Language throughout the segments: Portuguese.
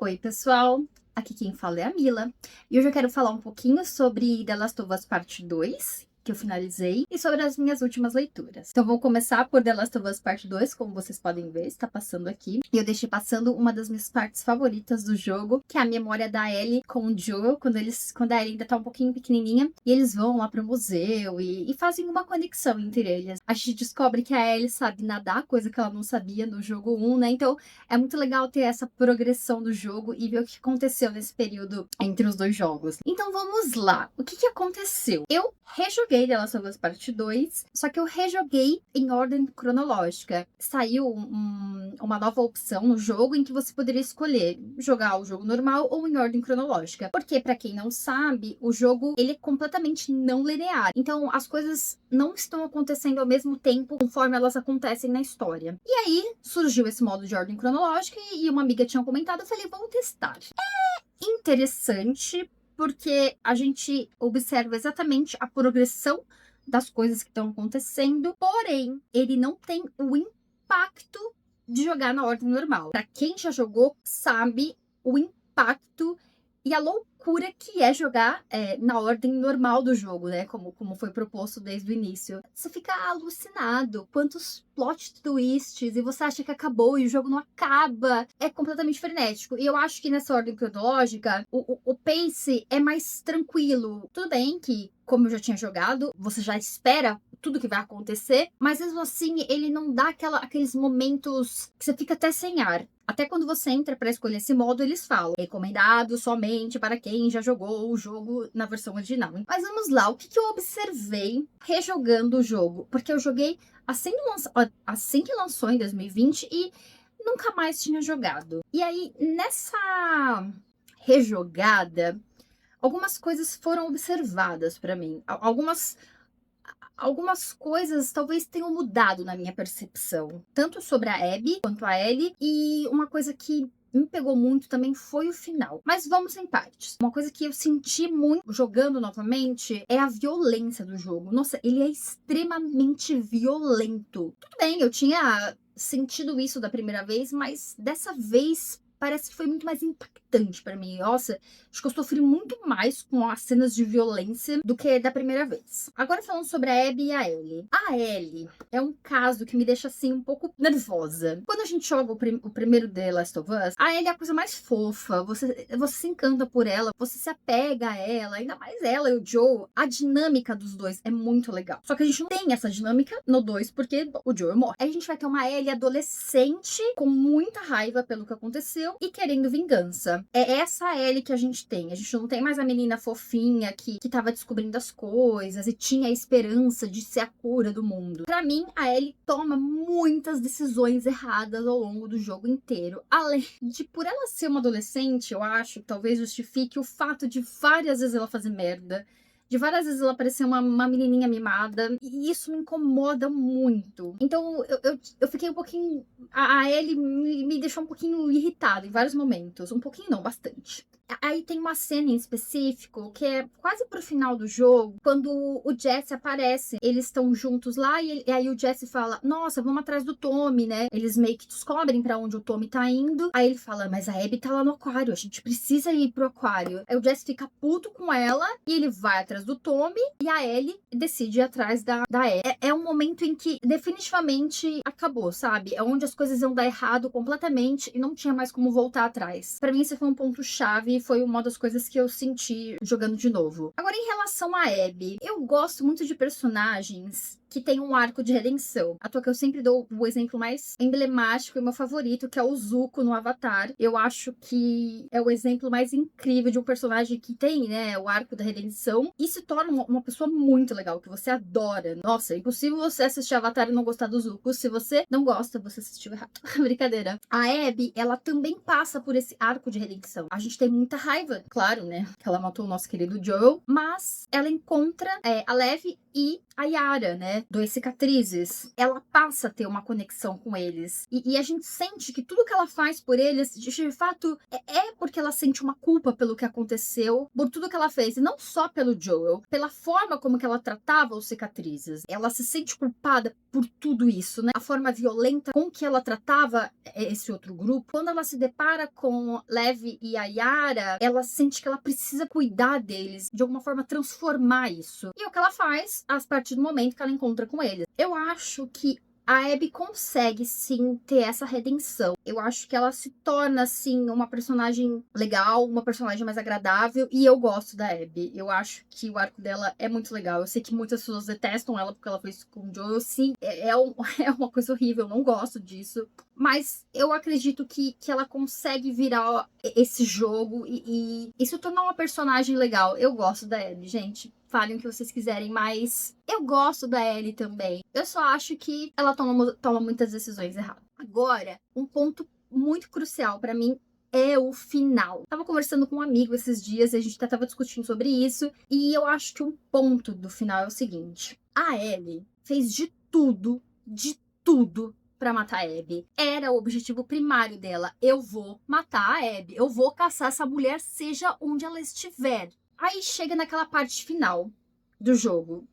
Oi, pessoal! Aqui quem fala é a Mila. E hoje eu quero falar um pouquinho sobre The Last of Us Parte 2, que eu finalizei, e sobre as minhas últimas leituras. Então vou começar por The Last of Us Parte 2, como vocês podem ver, está passando aqui. E eu deixei passando uma das minhas partes favoritas do jogo, que é a memória da Ellie com o Joel, quando a Ellie ainda tá um pouquinho pequenininha, e eles vão lá pro museu e fazem uma conexão entre eles. A gente descobre que a Ellie sabe nadar, coisa que ela não sabia no jogo 1, né? Então é muito legal ter essa progressão do jogo e ver o que aconteceu nesse período entre os dois jogos. Então vamos lá. O que aconteceu? Eu rejoguei The Last of Us Parte 2, só que eu rejoguei em ordem cronológica. Saiu uma nova opção no jogo em que você poderia escolher jogar o jogo normal ou em ordem cronológica. Porque, pra quem não sabe, o jogo ele é completamente não linear. Então as coisas não estão acontecendo ao mesmo tempo conforme elas acontecem na história. E aí surgiu esse modo de ordem cronológica e uma amiga tinha comentado, eu falei, vamos testar. É interessante porque a gente observa exatamente a progressão das coisas que estão acontecendo, porém, ele não tem o impacto de jogar na ordem normal. Para quem já jogou, sabe o impacto e a loucura que é jogar na ordem normal do jogo, né? Como foi proposto desde o início. Você fica alucinado. Quantos plot twists e você acha que acabou e o jogo não acaba. É completamente frenético. E eu acho que nessa ordem cronológica, o pace é mais tranquilo. Tudo bem que, como eu já tinha jogado, você já espera tudo que vai acontecer, mas mesmo assim ele não dá aqueles momentos que você fica até sem ar. Até quando você entra para escolher esse modo, eles falam recomendado somente para quem já jogou o jogo na versão original. Mas vamos lá, o que eu observei rejogando o jogo? Porque eu joguei assim que lançou em 2020 e nunca mais tinha jogado. E aí, nessa rejogada, algumas coisas foram observadas para mim. Algumas coisas talvez tenham mudado na minha percepção, tanto sobre a Abby quanto a Ellie, e uma coisa que me pegou muito também foi o final. Mas vamos em partes. Uma coisa que eu senti muito jogando novamente é a violência do jogo. Nossa, ele é extremamente violento. Tudo bem, eu tinha sentido isso da primeira vez, mas dessa vez parece que foi muito mais impactante pra mim. Nossa, acho que eu sofri muito mais com as cenas de violência do que da primeira vez. Agora falando sobre a Abby e a Ellie. A Ellie é um caso que me deixa assim um pouco nervosa. Quando a gente joga o primeiro The Last of Us, a Ellie é a coisa mais fofa. Você se encanta por ela, você se apega a ela, ainda mais ela e o Joe. A dinâmica dos dois é muito legal. Só que a gente não tem essa dinâmica no 2 porque o Joe morre. Aí a gente vai ter uma Ellie adolescente com muita raiva pelo que aconteceu e querendo vingança. É essa Ellie que a gente tem. A gente não tem mais a menina fofinha que tava descobrindo as coisas e tinha a esperança de ser a cura do mundo. Pra mim, a Ellie toma muitas decisões erradas ao longo do jogo inteiro. Além de, por ela ser uma adolescente, eu acho que talvez justifique o fato de várias vezes ela fazer merda. De várias vezes ela parecer uma menininha mimada. E isso me incomoda muito. Então, eu fiquei um pouquinho... A Ellie me deixou um pouquinho irritada em vários momentos. Um pouquinho não, bastante. Aí tem uma cena em específico que é quase pro final do jogo, quando o Jesse aparece. Eles estão juntos lá e aí o Jesse fala, nossa, vamos atrás do Tommy, né? Eles meio que descobrem pra onde o Tommy tá indo. Aí ele fala, mas a Abby tá lá no aquário, a gente precisa ir pro aquário. Aí o Jesse fica puto com ela e ele vai atrás do Tommy e a Ellie decide ir atrás da Abby. É um momento em que definitivamente acabou, sabe? É onde as coisas iam dar errado completamente e não tinha mais como voltar atrás. Pra mim esse foi um ponto-chave. Foi uma das coisas que eu senti jogando de novo. Agora, em relação a Abby, eu gosto muito de personagens que tem um arco de redenção. À toa que eu sempre dou o exemplo mais emblemático e meu favorito, que é o Zuko no Avatar. Eu acho que é o exemplo mais incrível de um personagem que tem, né, o arco da redenção e se torna uma pessoa muito legal, que você adora. Nossa, é impossível você assistir Avatar e não gostar do Zuko. Se você não gosta, você assistiu errado. Brincadeira. A Abby, ela também passa por esse arco de redenção. A gente tem muita raiva, claro, né, que ela matou o nosso querido Joel, mas ela encontra a Lev e a Yara, né? Dois cicatrizes, ela passa a ter uma conexão com eles. E a gente sente que tudo que ela faz por eles, de fato, é porque ela sente uma culpa pelo que aconteceu, por tudo que ela fez. E não só pelo Joel, pela forma como que ela tratava os cicatrizes. Ela se sente culpada por tudo isso, né? A forma violenta com que ela tratava esse outro grupo. Quando ela se depara com Lev e a Yara, ela sente que ela precisa cuidar deles, de alguma forma transformar isso. E é o que ela faz a partir do momento que ela encontra com eles. Eu acho que a Abby consegue, sim, ter essa redenção. Eu acho que ela se torna, assim, uma personagem legal, uma personagem mais agradável, e eu gosto da Abby. Eu acho que o arco dela é muito legal. Eu sei que muitas pessoas detestam ela porque ela fez isso com o Joel. Sim, é uma coisa horrível, eu não gosto disso. Mas eu acredito que ela consegue virar esse jogo e se tornar uma personagem legal. Eu gosto da Abby, gente. Falem o que vocês quiserem, mas eu gosto da Ellie também. Eu só acho que ela toma muitas decisões erradas. Agora, um ponto muito crucial pra mim é o final. Tava conversando com um amigo esses dias e a gente até tava discutindo sobre isso. E eu acho que um ponto do final é o seguinte. A Ellie fez de tudo pra matar a Abby. Era o objetivo primário dela. Eu vou matar a Abby. Eu vou caçar essa mulher, seja onde ela estiver. Aí chega naquela parte final do jogo,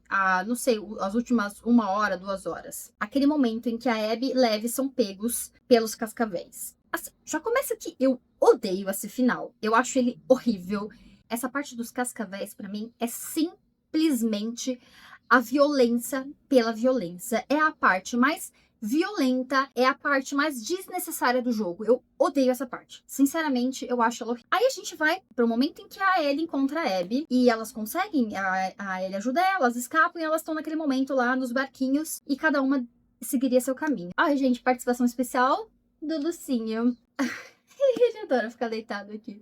não sei, as últimas 1 hora, 2 horas. Aquele momento em que a Abby e Lev são pegos pelos cascavéis. Assim, já começa que eu odeio esse final. Eu acho ele horrível. Essa parte dos cascavéis, pra mim, é simplesmente a violência pela violência. É a parte mais violenta, é a parte mais desnecessária do jogo. Eu odeio essa parte. Sinceramente, eu acho ela horrível. Aí a gente vai pro momento em que a Ellie encontra a Abby e elas conseguem, a Ellie ajuda elas, escapam e elas estão naquele momento lá nos barquinhos e cada uma seguiria seu caminho. Ai, gente, participação especial do Lucinho. Ele adora ficar deitado aqui.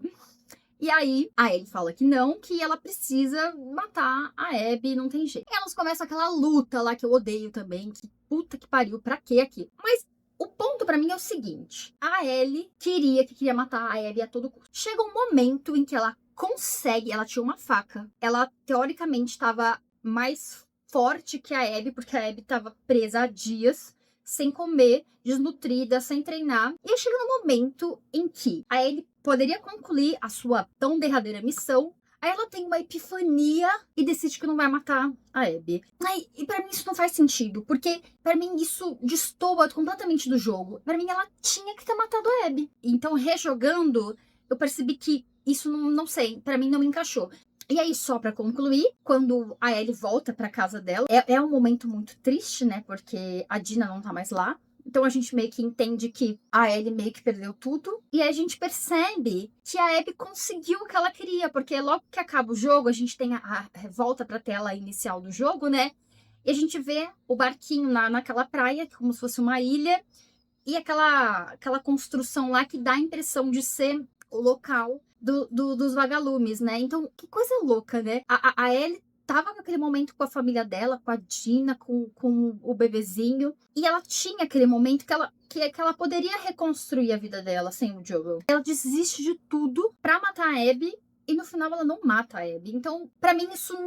E aí, a Ellie fala que não, que ela precisa matar a Abby, não tem jeito. E elas começam aquela luta lá que eu odeio também, que puta que pariu, pra quê aqui? Mas o ponto pra mim é o seguinte, a Ellie queria matar a Abby a todo custo. Chega um momento em que ela consegue, ela tinha uma faca, ela teoricamente estava mais forte que a Abby, porque a Abby estava presa há dias, sem comer, desnutrida, sem treinar. E aí chega no momento em que a Ellie poderia concluir a sua tão derradeira missão. Aí ela tem uma epifania e decide que não vai matar a Abby. E pra mim isso não faz sentido, porque pra mim isso destoa completamente do jogo. Pra mim ela tinha que ter matado a Abby. Então, rejogando, eu percebi que isso não sei, pra mim não me encaixou. E aí, só pra concluir, quando a Ellie volta pra casa dela, é um momento muito triste, né? Porque a Dina não tá mais lá. Então a gente meio que entende que a Ellie meio que perdeu tudo. E aí a gente percebe que a Abby conseguiu o que ela queria. Porque logo que acaba o jogo, a gente tem a volta pra tela inicial do jogo, né? E a gente vê o barquinho naquela praia, como se fosse uma ilha. E aquela construção lá que dá a impressão de ser o local dos vagalumes, né? Então, que coisa louca, né? A Ellie tava naquele momento com a família dela, com a Dina, com o bebezinho. E ela tinha aquele momento que ela poderia reconstruir a vida dela sem o Joel. Ela desiste de tudo pra matar a Abby. E no final ela não mata a Abby. Então, pra mim, isso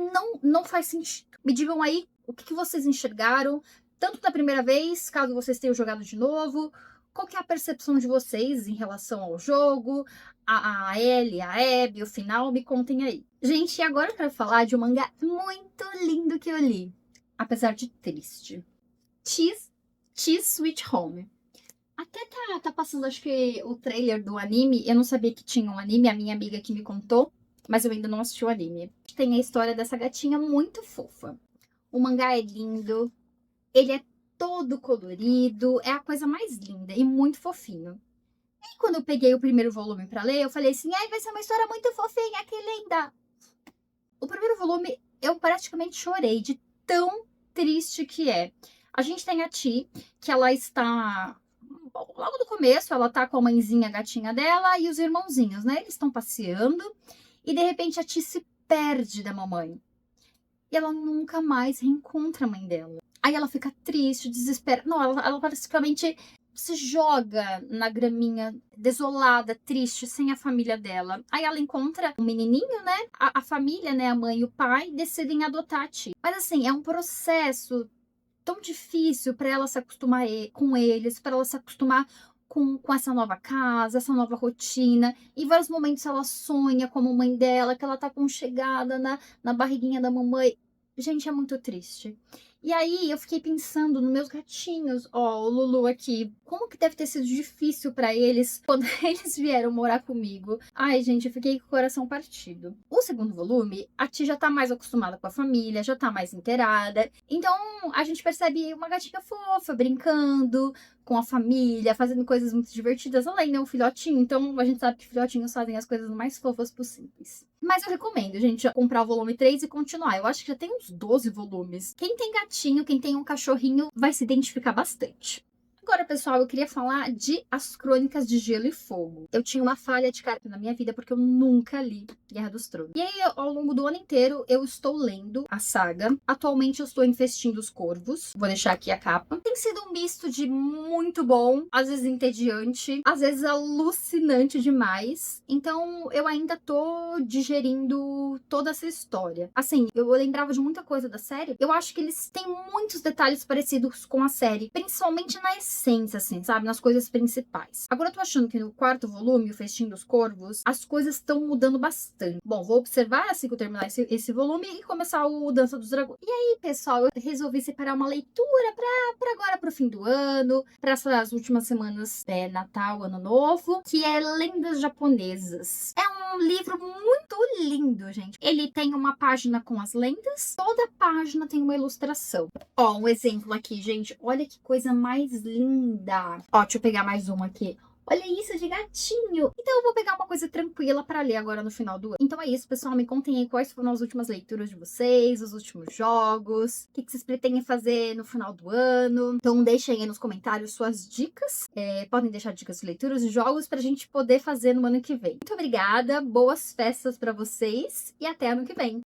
não faz sentido. Me digam aí o que vocês enxergaram. Tanto da primeira vez, caso vocês tenham jogado de novo. Qual que é a percepção de vocês em relação ao jogo, a Ellie, a Abby, o final? Me contem aí. Gente, e agora eu quero falar de um mangá muito lindo que eu li, apesar de triste. Cheese Sweet Home. Até tá passando, acho que, o trailer do anime. Eu não sabia que tinha um anime, a minha amiga que me contou, mas eu ainda não assisti o anime. Tem a história dessa gatinha muito fofa. O mangá é lindo, ele é todo colorido, é a coisa mais linda e muito fofinho. E quando eu peguei o primeiro volume pra ler, eu falei assim, ai, vai ser uma história muito fofinha, que linda! O primeiro volume, eu praticamente chorei de tão triste que é. A gente tem a Ti, que ela está... Logo no começo, ela tá com a mãezinha, a gatinha dela, e os irmãozinhos, né? Eles estão passeando, e de repente a Ti se perde da mamãe. E ela nunca mais reencontra a mãe dela. Aí ela fica triste, desesperada. Não, ela praticamente se joga na graminha, desolada, triste, sem a família dela. Aí ela encontra um menininho, né? A família, né? A mãe e o pai decidem adotar a Ti. Mas assim, é um processo tão difícil para ela se acostumar com eles, para ela se acostumar com essa nova casa, essa nova rotina. Em vários momentos ela sonha como mãe dela, que ela tá aconchegada na barriguinha da mamãe. Gente, é muito triste. E aí eu fiquei pensando nos meus gatinhos, ó, o Lulu aqui, como que deve ter sido difícil pra eles quando eles vieram morar comigo. Ai, gente, eu fiquei com o coração partido. O segundo volume, a Ti já tá mais acostumada com a família, já tá mais inteirada. Então, a gente percebe uma gatinha fofa, brincando com a família, fazendo coisas muito divertidas, além de um filhotinho. Então, a gente sabe que filhotinhos fazem as coisas mais fofas possíveis. Mas eu recomendo, gente, comprar o volume 3 e continuar. Eu acho que já tem uns 12 volumes. Quem tem gatinho, quem tem um cachorrinho, vai se identificar bastante. Agora, pessoal, eu queria falar de As Crônicas de Gelo e Fogo. Eu tinha uma falha de caráter na minha vida porque eu nunca li Guerra dos Tronos. E aí, ao longo do ano inteiro, eu estou lendo a saga. Atualmente, eu estou em Festim dos Corvos. Vou deixar aqui a capa. Tem sido um misto de muito bom, às vezes entediante, às vezes alucinante demais. Então, eu ainda tô digerindo toda essa história. Assim, eu lembrava de muita coisa da série. Eu acho que eles têm muitos detalhes parecidos com a série, principalmente na essência, assim, sabe? Nas coisas principais. Agora eu tô achando que no quarto volume, o Festim dos Corvos, as coisas estão mudando bastante. Bom, vou observar assim que eu terminar esse volume e começar o Dança dos Dragões. E aí, pessoal, eu resolvi separar uma leitura pra agora, pro fim do ano, pra essas últimas semanas, Natal, Ano Novo, que é Lendas Japonesas. É um livro muito lindo, gente. Ele tem uma página com as lendas, toda página tem uma ilustração. Ó, um exemplo aqui, gente. Olha que coisa mais linda. Ó, deixa eu pegar mais uma aqui. Olha isso de gatinho. Então eu vou pegar uma coisa tranquila para ler agora no final do ano. Então é isso, pessoal. Me contem aí quais foram as últimas leituras de vocês, os últimos jogos, o que vocês pretendem fazer no final do ano. Então deixem aí nos comentários suas dicas. Podem deixar dicas de leituras e jogos pra gente poder fazer no ano que vem. Muito obrigada, boas festas para vocês e até ano que vem.